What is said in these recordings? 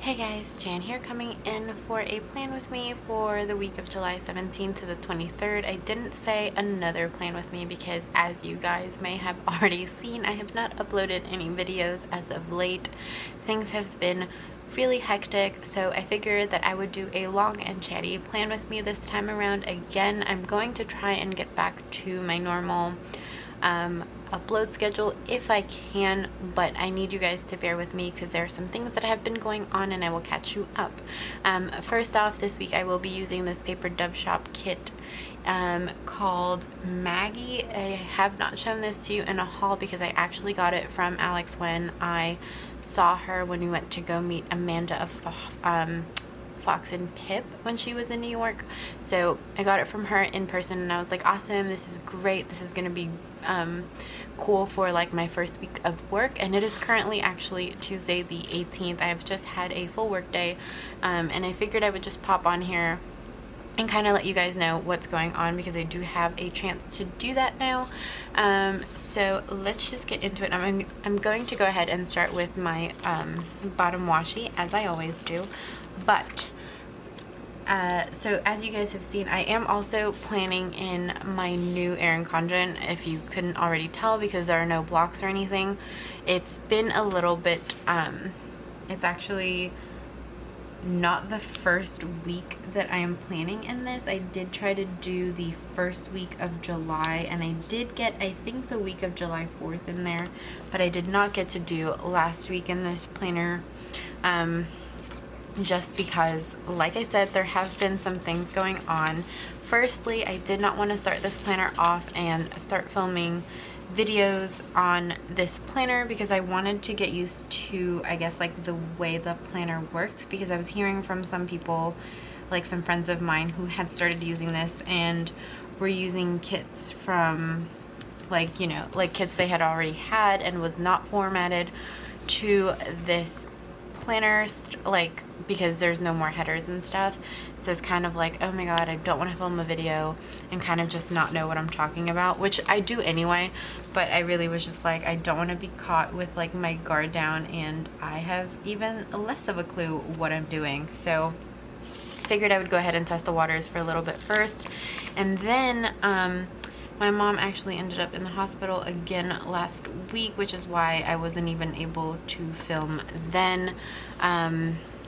Hey guys, Jan here, coming in for a plan with me for the week of July 17th to the 23rd. I didn't say another plan with me because, as you guys may have already seen, I have not uploaded any videos as of late. Things have been really hectic, so I figured that I would do a long and chatty plan with me this time around. Again, I'm going to try and get back to my normal upload schedule if I can, but I need you guys to bear with me because there are some things that have been going on and I will catch you up. First off, this week I will be using this Paper Dove Shop kit called Maggie. I have not shown this to you in a haul because I actually got it from Alex when I saw her when we went to go meet Amanda of Fox and Pip when she was in New York. So I got it from her in person and I was like, awesome, this is great, this is gonna be cool for like my first week of work. And it is currently actually Tuesday the 18th. I have just had a full work day, and I figured I would just pop on here and kind of let you guys know what's going on because I do have a chance to do that now. So let's just get into it. I'm going to go ahead and start with my bottom washi, as I always do, but so as you guys have seen, I am also planning in my new Erin Condren, if you couldn't already tell, because there are no blocks or anything. It's been a little bit, it's actually not the first week that I am planning in this. I did try to do the first week of July, and I did get, I think, the week of July 4th in there, but I did not get to do last week in this planner. Just because, like I said, there have been some things going on. Firstly, I did not want to start this planner off and start filming videos on this planner because I wanted to get used to, I guess, like the way the planner worked, because I was hearing from some people, like some friends of mine who had started using this and were using kits from, like, you know, like kits they had already had and was not formatted to this planner, like, because there's no more headers and stuff. So it's kind of like, oh my god, I don't want to film a video and kind of just not know what I'm talking about, which I do anyway, but I really was just like, I don't want to be caught with like my guard down and I have even less of a clue what I'm doing. So figured I would go ahead and test the waters for a little bit first. And then my mom actually ended up in the hospital again last week, which is why I wasn't even able to film then.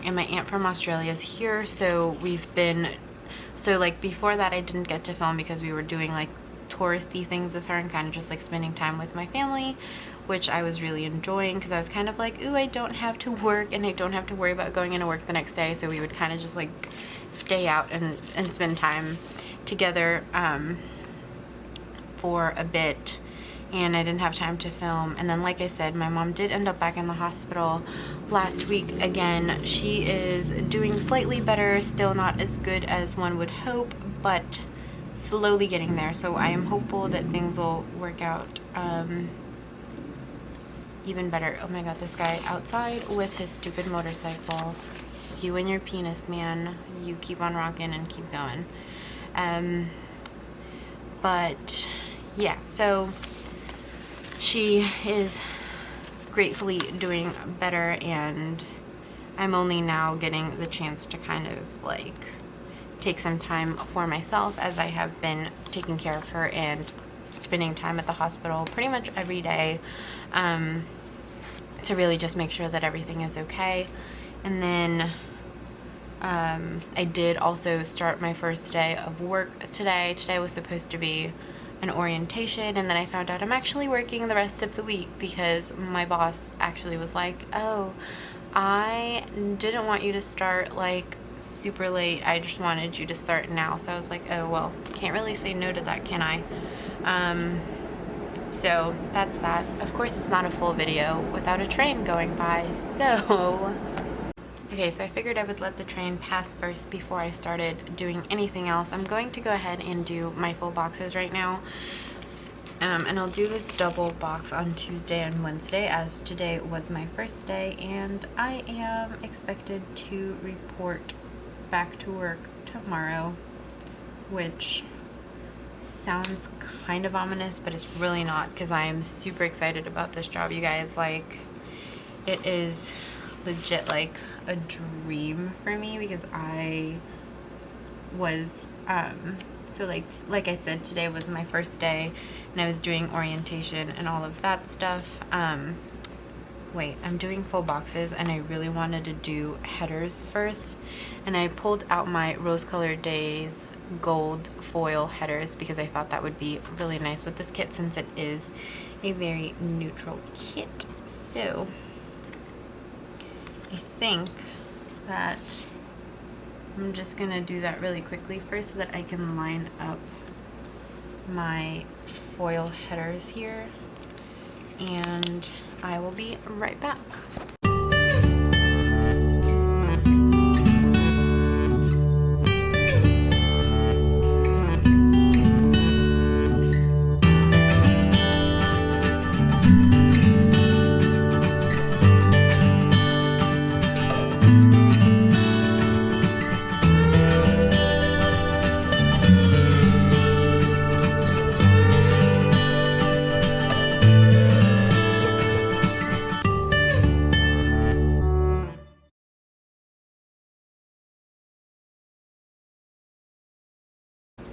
And my aunt from Australia is here, so like before that I didn't get to film because we were doing like touristy things with her and kind of just like spending time with my family, which I was really enjoying because I was kind of like, ooh, I don't have to work and I don't have to worry about going into work the next day. So we would kind of just like stay out and spend time together for a bit, and I didn't have time to film. And then, like I said, my mom did end up back in the hospital last week again. She is doing slightly better, still not as good as one would hope, but slowly getting there. So I am hopeful that things will work out even better. Oh my god, this guy outside with his stupid motorcycle. You and your penis, man. You keep on rocking and keep going. But yeah, so she is gratefully doing better, and I'm only now getting the chance to kind of like take some time for myself, as I have been taking care of her and spending time at the hospital pretty much every day to really just make sure that everything is okay. And then I did also start my first day of work today. Today was supposed to be an orientation, and then I found out I'm actually working the rest of the week because my boss actually was like, oh, I didn't want you to start like super late, I just wanted you to start now. So I was like, oh well, can't really say no to that, can I? So that's that. Of course, it's not a full video without a train going by, so okay, so I figured I would let the train pass first before I started doing anything else. I'm going to go ahead and do my full boxes right now. And I'll do this double box on Tuesday and Wednesday, as today was my first day, and I am expected to report back to work tomorrow, which sounds kind of ominous, but it's really not, because I am super excited about this job, you guys. Like, it is legit like a dream for me, because I was so like I said, today was my first day and I was doing orientation and all of that stuff. Wait, I'm doing full boxes and I really wanted to do headers first, and I pulled out my Rose Colored Days gold foil headers because I thought that would be really nice with this kit, since it is a very neutral kit. So I think that I'm just gonna do that really quickly first so that I can line up my foil headers here, and I will be right back.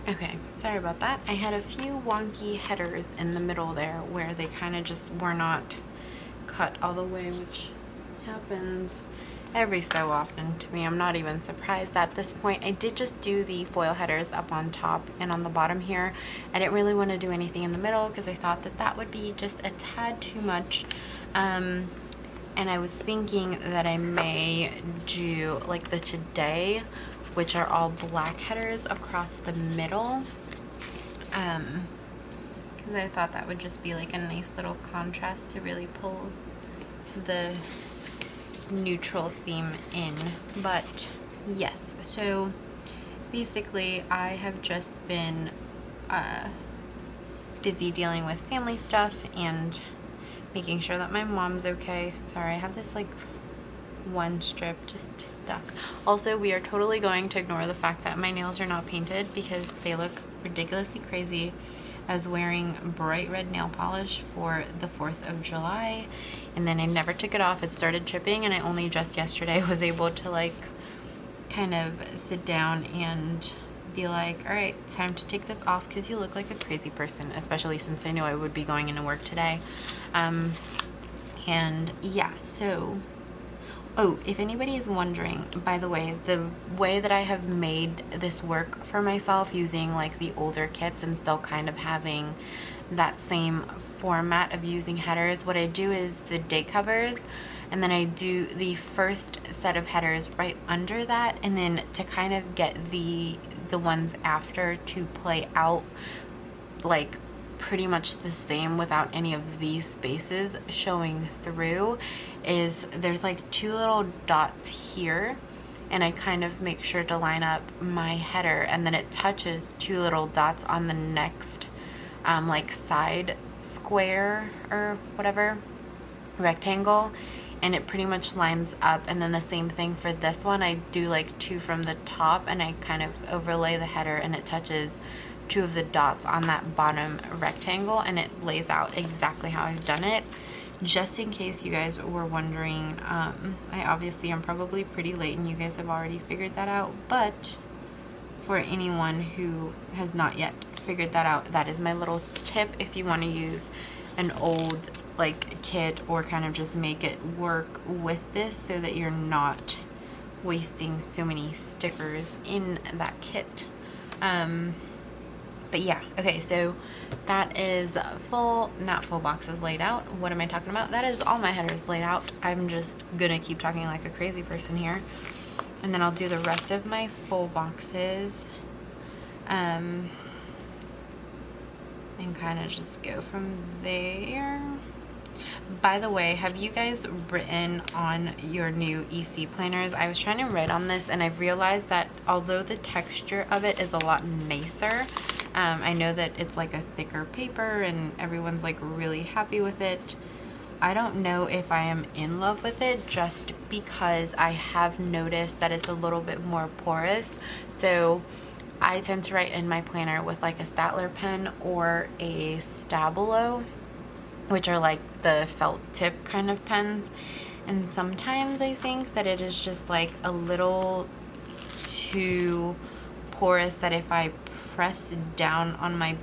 Okay, sorry about that. I had a few wonky headers in the middle there where they kind of just were not cut all the way, which happens every so often to me. I'm not even surprised at this point. I did just do the foil headers up on top and on the bottom here. I didn't really want to do anything in the middle because I thought that that would be just a tad too much. And I was thinking that I may do like the Today, which are all black headers across the middle, because I thought that would just be like a nice little contrast to really pull the neutral theme in. But yes, so basically I have just been busy dealing with family stuff and making sure that my mom's okay. Sorry, I have this like one strip just stuck. Also, we are totally going to ignore the fact that my nails are not painted because they look ridiculously crazy. I was wearing bright red nail polish for the 4th of July and then I never took it off. It started chipping and I only just yesterday was able to like kind of sit down and be like, all right, time to take this off because you look like a crazy person, especially since I know I would be going into work today. And yeah, so oh, if anybody is wondering, by the way that I have made this work for myself using like the older kits and still kind of having that same format of using headers, what I do is the day covers and then I do the first set of headers right under that, and then to kind of get the ones after to play out like pretty much the same without any of these spaces showing through, is there's like 2 little dots here and I kind of make sure to line up my header and then it touches 2 little dots on the next like side square or whatever rectangle, and it pretty much lines up. And then the same thing for this one, I do like 2 from the top and I kind of overlay the header and it touches 2 of the dots on that bottom rectangle and it lays out exactly how I've done it. Just in case you guys were wondering, I obviously am probably pretty late and you guys have already figured that out, but for anyone who has not yet figured that out, that is my little tip if you want to use an old like kit or kind of just make it work with this so that you're not wasting so many stickers in that kit. But yeah, okay, so that is not full boxes laid out. What am I talking about? That is all my headers laid out. I'm just gonna keep talking like a crazy person here. And then I'll do the rest of my full boxes. And kind of just go from there. By the way, have you guys written on your new EC planners? I was trying to write on this and I've realized that although the texture of it is a lot nicer, I know that it's like a thicker paper and everyone's like really happy with it. I don't know if I am in love with it just because I have noticed that it's a little bit more porous. So I tend to write in my planner with like a Statler pen or a Stabilo, which are like the felt tip kind of pens. And sometimes I think that it is just like a little too porous, that if I press down on my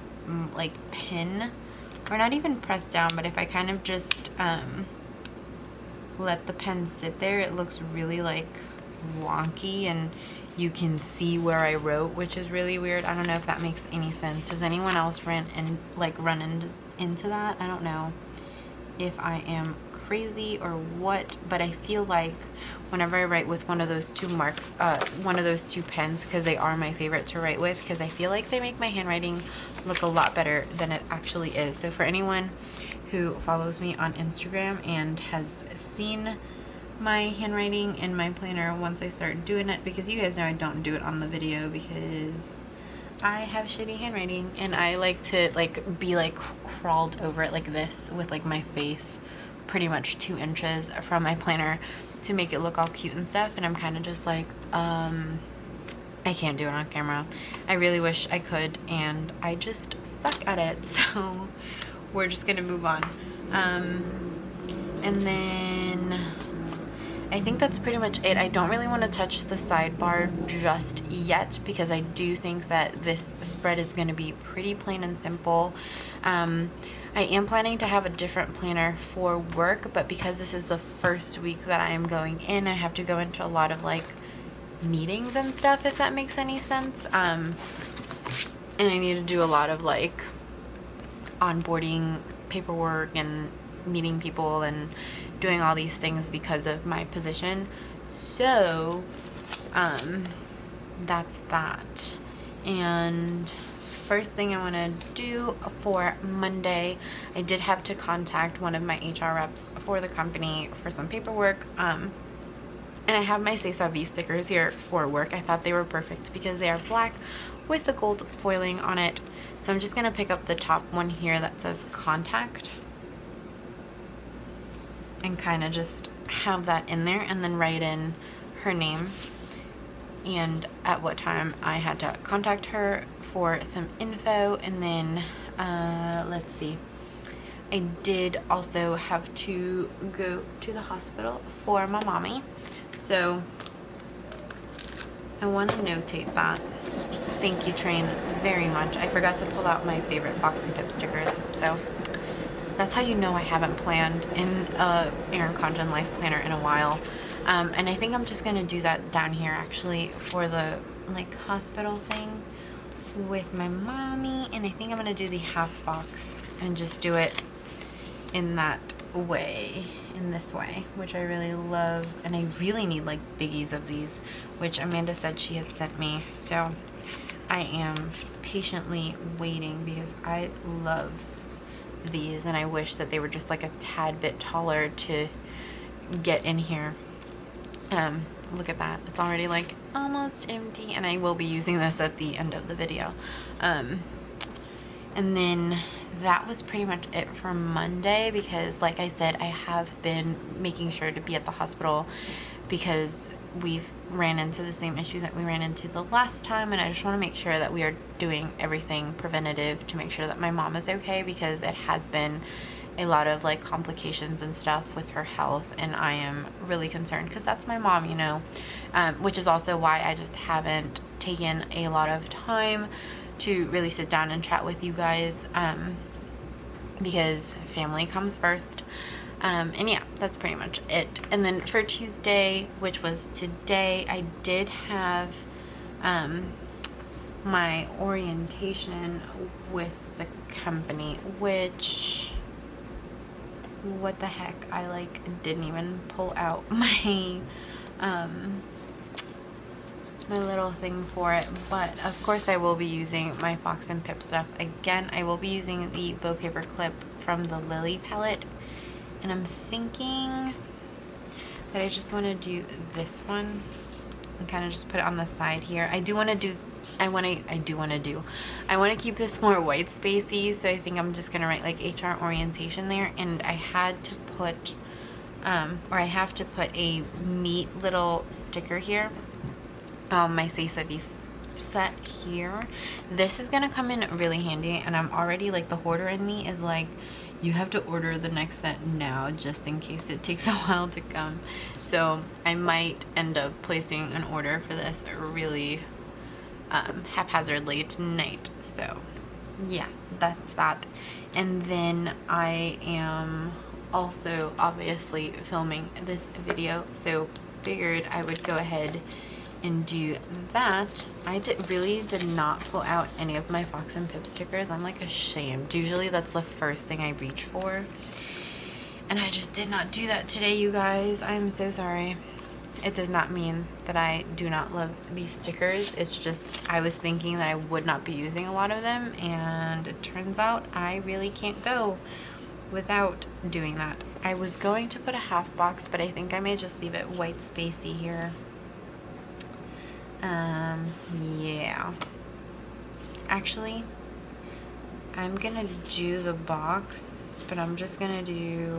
like pin, or not even press down, but if I kind of just let the pen sit there, it looks really like wonky, and you can see where I wrote, which is really weird. I don't know if that makes any sense. Has anyone else run into that? I don't know if I am crazy or what, but I feel like whenever I write with one of those two pens, because they are my favorite to write with, because I feel like they make my handwriting look a lot better than it actually is. So for anyone who follows me on Instagram and has seen my handwriting in my planner once I start doing it, because you guys know I don't do it on the video because I have shitty handwriting, and I like to be crawled over it like this with like my face pretty much 2 inches from my planner to make it look all cute and stuff, and I'm kind of just like I can't do it on camera. I really wish I could, and I just suck at it, so we're just gonna move on. And then I think that's pretty much it. I don't really want to touch the sidebar just yet, because I do think that this spread is going to be pretty plain and simple. I am planning to have a different planner for work, but because this is the first week that I am going in, I have to go into a lot of like meetings and stuff, if that makes any sense. And I need to do a lot of like onboarding paperwork and meeting people and doing all these things because of my position. So that's that. And first thing I want to do for Monday, I did have to contact one of my HR reps for the company for some paperwork. And I have my C'est Sa Vie stickers here for work. I thought they were perfect because they are black with the gold foiling on it. So I'm just going to pick up the top one here that says contact and kind of just have that in there, and then write in her name and at what time I had to contact her for some info. And then let's see, I did also have to go to the hospital for my mommy, so I want to notate that. Thank you, Train, very much. I forgot to pull out my favorite Fox and Pip stickers, so that's how you know I haven't planned in Erin Condren Life Planner in a while. And I think I'm just going to do that down here actually for the like hospital thing with my mommy. And I think I'm going to do the half box and just do it in that way, in this way, which I really love. And I really need like biggies of these, which Amanda said she had sent me. So I am patiently waiting because I love these, and I wish that they were just like a tad bit taller to get in here. Look at that, it's already like almost empty, and I will be using this at the end of the video. And then that was pretty much it for Monday, because like I said, I have been making sure to be at the hospital because we've ran into the same issue that we ran into the last time, and I just want to make sure that we are doing everything preventative to make sure that my mom is okay, because it has been a lot of like complications and stuff with her health, and I am really concerned because that's my mom, you know, which is also why I just haven't taken a lot of time to really sit down and chat with you guys, because family comes first. And yeah, that's pretty much it. And then for Tuesday, which was today, I did have my orientation with the company, which, what the heck, I like didn't even pull out my my little thing for it. But of course I will be using my Fox and Pip stuff. Again, I will be using the Bow Paper Clip from the Lily palette. And I'm thinking that I just want to do this one and kind of just put it on the side here. I want to keep this more white spacey, so I think I'm just going to write like HR orientation there. And I had to put, I have to put a neat little sticker here. My C'est Sa Vie set here. This is going to come in really handy, and I'm already like, the hoarder in me is like, you have to order the next set now just in case it takes a while to come. So I might end up placing an order for this really haphazardly tonight. So yeah, that's that. And then I am also obviously filming this video, so figured I would go ahead and do that. I really did not pull out any of my Fox and Pip stickers. I'm like ashamed. Usually that's the first thing I reach for, and I just did not do that today, you guys. I'm so sorry. It does not mean that I do not love these stickers. It's just I was thinking that I would not be using a lot of them, and it turns out I really can't go without doing that. I was going to put a half box, but I think I may just leave it white spacey here. Yeah. Actually, I'm gonna do the box, but I'm just gonna do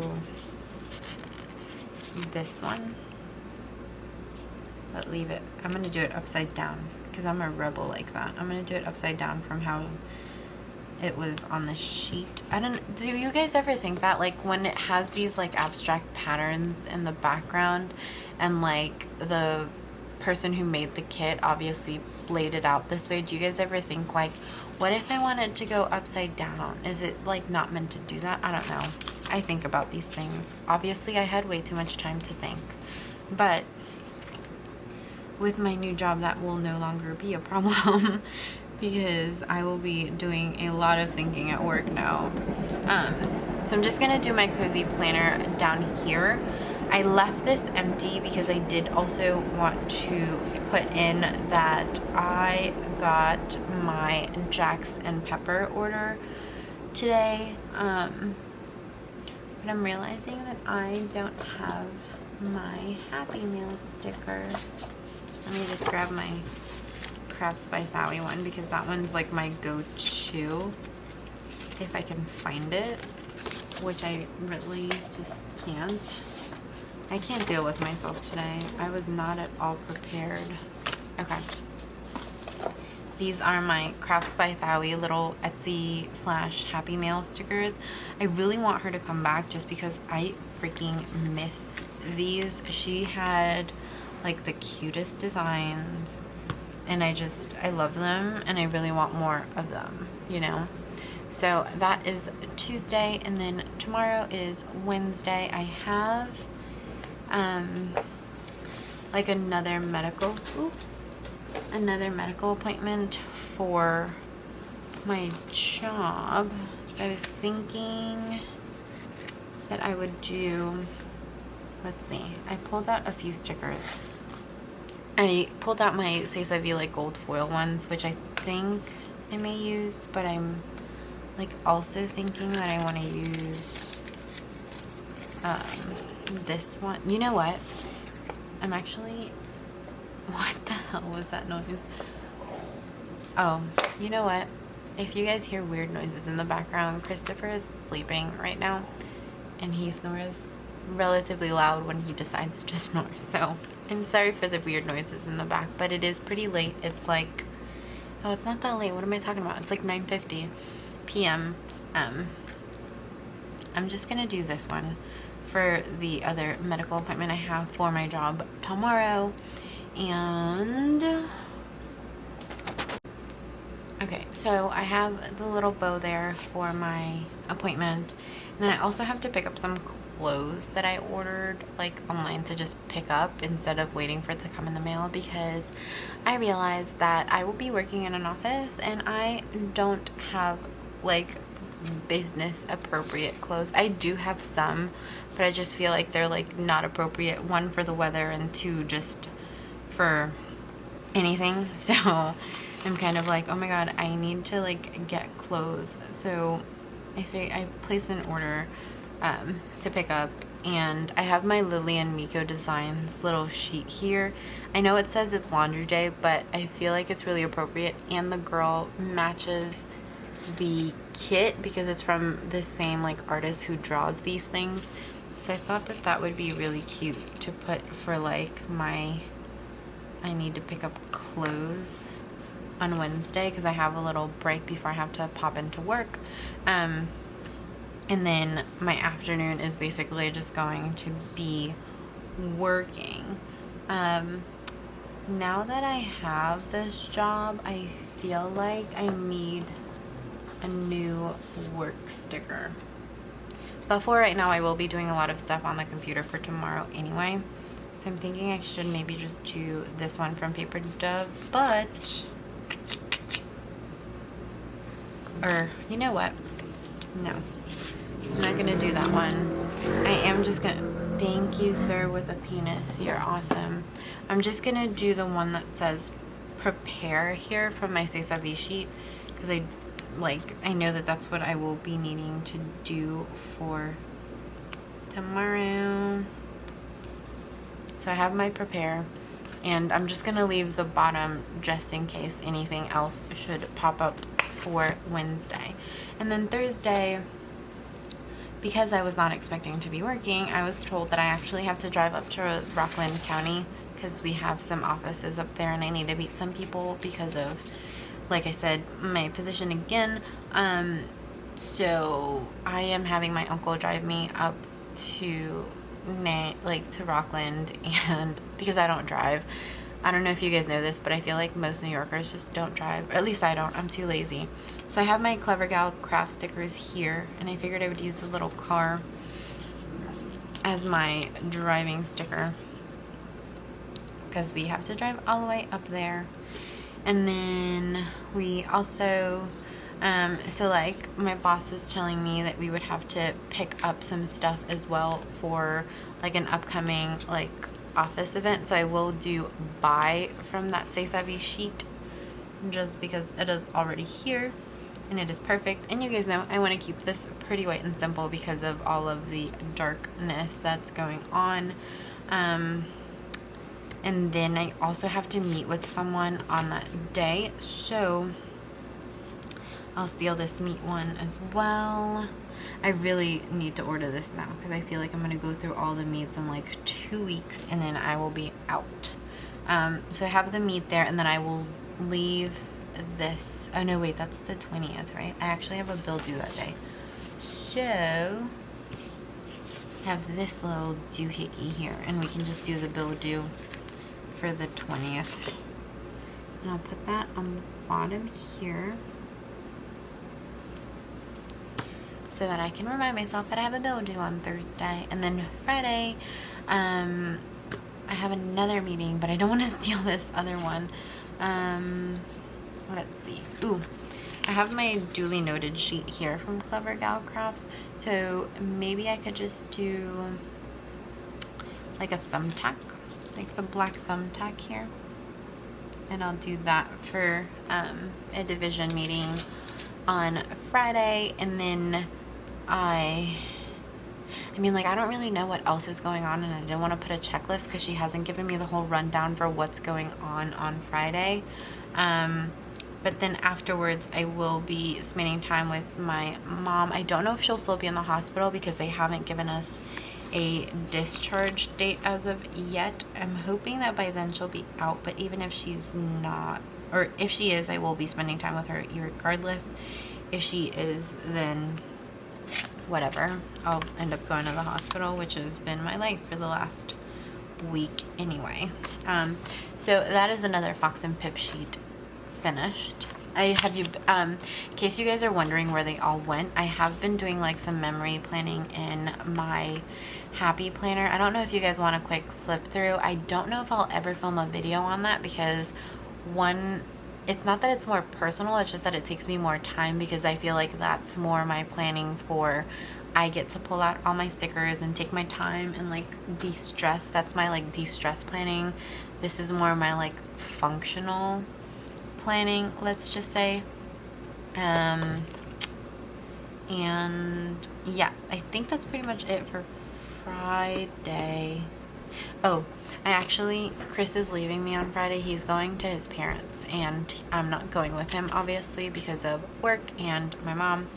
this one. But leave it. I'm gonna do it upside down because I'm a rebel like that. I'm gonna do it upside down from how it was on the sheet. Do you guys ever think that, like, when it has these like abstract patterns in the background and like the person who made the kit obviously laid it out this way, do you guys ever think like, what if I wanted to go upside down? Is it like not meant to do that? I don't know. I think about these things. Obviously I had way too much time to think, but with my new job that will no longer be a problem because I will be doing a lot of thinking at work now. So I'm just gonna do my cozy planner down here. I left this empty because I did also want to put in that I got my Jax and Pepper order today, but I'm realizing that I don't have my Happy Meal sticker. Let me just grab my Crafts by Thawi one because that one's like my go-to if I can find it, which I really just can't. I can't deal with myself today. I was not at all prepared. Okay. These are my Crafts by Thawi little Etsy / Happy Meal stickers. I really want her to come back just because I freaking miss these. She had like the cutest designs, and I love them, and I really want more of them, you know? So that is Tuesday, and then tomorrow is Wednesday. I have like another medical appointment for my job. I was thinking that I would do, let's see, I pulled out a few stickers. I pulled out my C'est La Vie like gold foil ones, which I think I may use, but I'm like also thinking that I want to use this one. You know what? I'm actually, what the hell was that noise? Oh, you know what? If you guys hear weird noises in the background, Christopher is sleeping right now, and he snores relatively loud when he decides to snore. So I'm sorry for the weird noises in the back, but it is pretty late. It's like, oh, it's not that late. What am I talking about? It's like 9:50 p.m. I'm just gonna do this one for the other medical appointment I have for my job tomorrow. And okay, so I have the little bow there for my appointment, and then I also have to pick up some clothes that I ordered like online to just pick up instead of waiting for it to come in the mail, because I realized that I will be working in an office and I don't have like business appropriate clothes. I do have some, but I just feel like they're like not appropriate, one for the weather and two just for anything. So I'm kind of like, oh my god, I need to like get clothes. So I placed an order to pick up, and I have my Lily and Miko Designs little sheet here. I know it says it's laundry day, but I feel like it's really appropriate, and the girl matches the kit because it's from the same like artist who draws these things. So I thought that that would be really cute to put for like my, I need to pick up clothes on Wednesday because I have a little break before I have to pop into work. And then my afternoon is basically just going to be working. Now that I have this job, I feel like I need a new work sticker. But for right now, I will be doing a lot of stuff on the computer for tomorrow anyway. So I'm thinking I should maybe just do this one from Paper Dove, but... Or, you know what? No. I'm not gonna do that one. I am just gonna... Thank you, sir, with a penis. You're awesome. I'm just gonna do the one that says prepare here from my C'est Vie sheet, because I know that that's what I will be needing to do for tomorrow. So I have my prepare, and I'm just gonna leave the bottom just in case anything else should pop up for Wednesday. And then Thursday, because I was not expecting to be working, I was told that I actually have to drive up to Rockland County because we have some offices up there and I need to meet some people because of, like I said, my position again. So I am having my uncle drive me up to Rockland, and because I don't drive, I don't know if you guys know this, but I feel like most New Yorkers just don't drive, or at least I don't. I'm too lazy. So I have my Clever Gal craft stickers here, and I figured I would use the little car as my driving sticker because we have to drive all the way up there. And then we also so like my boss was telling me that we would have to pick up some stuff as well for like an upcoming like office event. So I will do buy from that C'est Vie sheet just because it is already here and it is perfect. And you guys know I want to keep this pretty white and simple because of all of the darkness that's going on. And then I also have to meet with someone on that day, so I'll steal this meat one as well. I really need to order this now because I feel like I'm going to go through all the meats in like 2 weeks and then I will be out. So I have the meat there, and then I will leave this. Oh no, wait, that's the 20th, right? I actually have a bill due that day. So I have this little doohickey here, and we can just do the bill due for the 20th. And I'll put that on the bottom here so that I can remind myself that I have a bill due on Thursday. And then Friday, I have another meeting, but I don't want to steal this other one. Let's see. Ooh, I have my duly noted sheet here from Clever Gal Crafts, so maybe I could just do like a thumbtack, like the black thumbtack here, and I'll do that for a division meeting on Friday. And then I mean, like, I don't really know what else is going on, and I didn't want to put a checklist because she hasn't given me the whole rundown for what's going on Friday. But then afterwards, I will be spending time with my mom. I don't know if she'll still be in the hospital because they haven't given us a discharge date as of yet. I'm hoping that by then she'll be out, but even if she's not, or if she is, I will be spending time with her regardless. If she is, then whatever, I'll end up going to the hospital, which has been my life for the last week anyway. So that is another Fox and Pip sheet finished. In case you guys are wondering where they all went, I have been doing like some memory planning in my Happy Planner. I don't know if you guys want a quick flip through. I don't know if I'll ever film a video on that because one, it's not that it's more personal, it's just that it takes me more time because I feel like that's more my planning for, I get to pull out all my stickers and take my time and like de-stress. That's my like de-stress planning. This is more my like functional planning, let's just say. And yeah, I think that's pretty much it for Friday. Oh, Chris is leaving me on Friday. He's going to his parents, and I'm not going with him, obviously, because of work and my mom.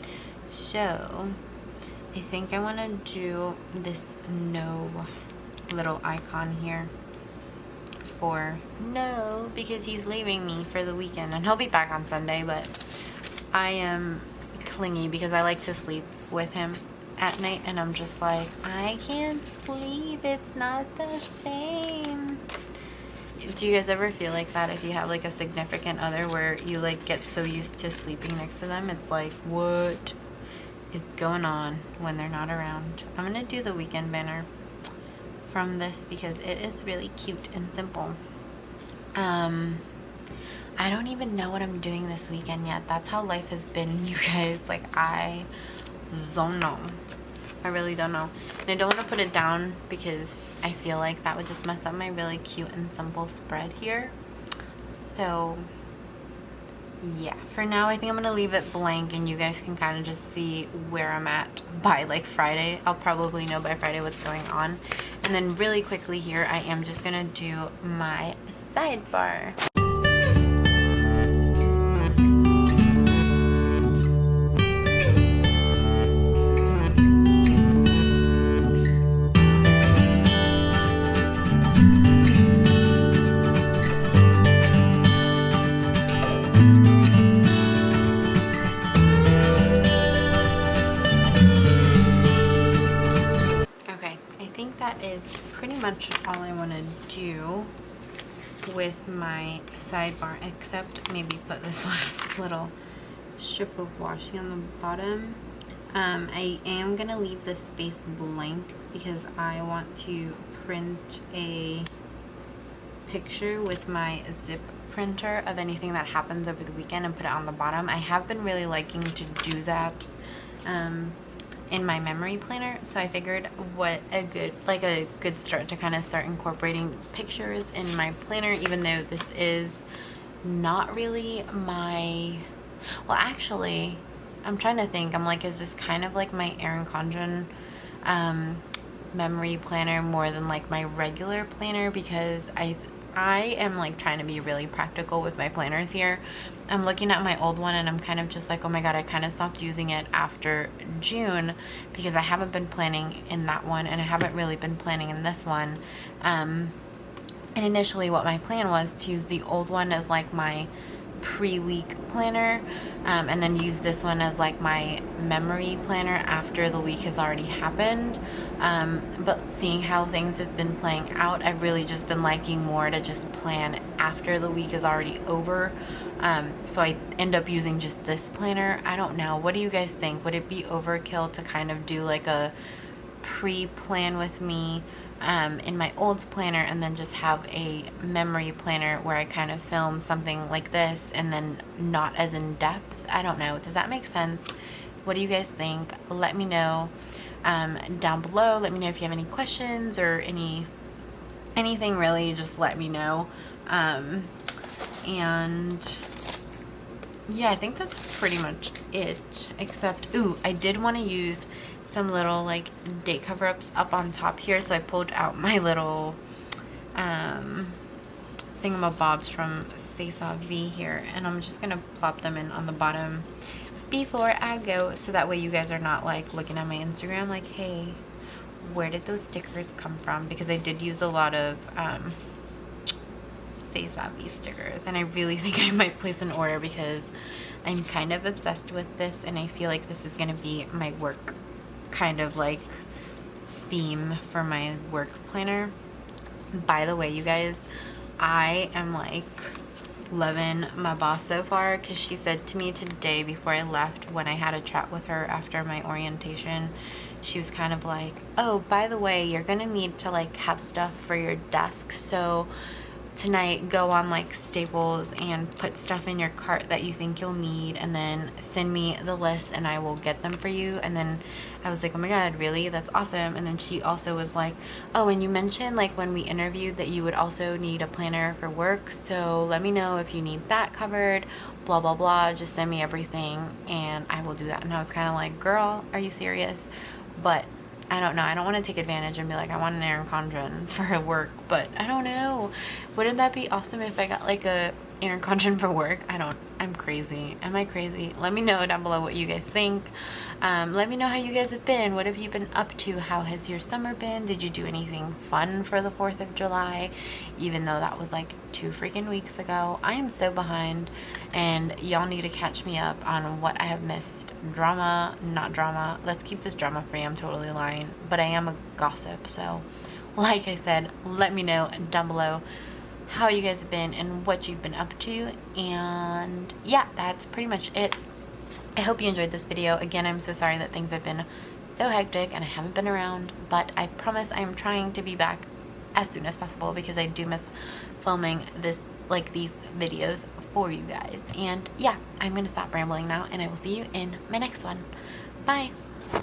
So, I think I want to do this no little icon here for no, because he's leaving me for the weekend, and he'll be back on Sunday, but I am clingy because I like to sleep with him at night and I'm just like, I can't sleep, it's not the same. Do you guys ever feel like that if you have like a significant other where you like get so used to sleeping next to them? It's like, what is going on when they're not around? I'm gonna do the weekend banner from this because it is really cute and simple. I don't even know what I'm doing this weekend yet. That's how life has been, you guys. Like, I don't know. I really don't know. And I don't want to put it down because I feel like that would just mess up my really cute and simple spread here. So, yeah. For now, I think I'm going to leave it blank and you guys can kind of just see where I'm at by, like, Friday. I'll probably know by Friday what's going on. And then really quickly here, I am just going to do my sidebar. Pretty much all I want to do with my sidebar, except maybe put this last little strip of washi on the bottom. I am gonna leave this space blank because I want to print a picture with my zip printer of anything that happens over the weekend and put it on the bottom. I have been really liking to do that in my memory planner, so I figured what a good start to kind of start incorporating pictures in my planner, even though this is not really my, well, actually I'm trying to think, I'm like, is this kind of like my Erin Condren memory planner more than like my regular planner? Because I am like trying to be really practical with my planners here. I'm looking at my old one and I'm kind of just like, oh my god, I kind of stopped using it after June because I haven't been planning in that one and I haven't really been planning in this one. And initially what my plan was to use the old one as like my pre-week planner, and then use this one as like my memory planner after the week has already happened. But seeing how things have been playing out, I've really just been liking more to just plan after the week is already over. So I end up using just this planner. I don't know. What do you guys think? Would it be overkill to kind of do like a pre-plan with me in my old planner and then just have a memory planner where I kind of film something like this and then not as in depth? I don't know. Does that make sense? What do you guys think? Let me know down below. Let me know if you have any questions or anything really. Just let me know. And yeah, I think that's pretty much it, except, ooh, I did want to use some little like date cover-ups up on top here, so I pulled out my little thingamabobs from César V here, and I'm just gonna plop them in on the bottom before I go, so that way you guys are not like looking at my Instagram like, hey, where did those stickers come from? Because I did use a lot of César V stickers, and I really think I might place an order because I'm kind of obsessed with this, and I feel like this is gonna be my work kind of like theme for my work planner. By the way, you guys, I am like loving my boss so far, because she said to me today before I left, when I had a chat with her after my orientation, she was kind of like, oh, by the way, you're gonna need to like have stuff for your desk, so tonight go on like Staples and put stuff in your cart that you think you'll need, and then send me the list and I will get them for you. And then I was like, oh my god, really? That's awesome. And then she also was like, oh, and you mentioned like when we interviewed that you would also need a planner for work, so let me know if you need that covered, blah blah blah, just send me everything and I will do that. And I was kind of like, girl, are you serious? But I don't know. I don't want to take advantage and be like, I want an Erin Condren for her work, but I don't know. Wouldn't that be awesome if I got like a Erin Condren for work. I'm crazy. Am I crazy? Let me know down below what you guys think. Let me know how you guys have been. What have you been up to? How has your summer been? Did you do anything fun for the 4th of July? Even though that was like 2 freaking weeks ago. I am so behind, and y'all need to catch me up on what I have missed. Drama, not drama. Let's keep this drama free. I'm totally lying. But I am a gossip, so like I said, let me know down below how you guys have been and what you've been up to. And yeah, that's pretty much it. I hope you enjoyed this video. Again, I'm so sorry that things have been so hectic and I haven't been around, but I promise I am trying to be back as soon as possible because I do miss filming these videos for you guys. And yeah, I'm gonna stop rambling now, and I will see you in my next one. Bye.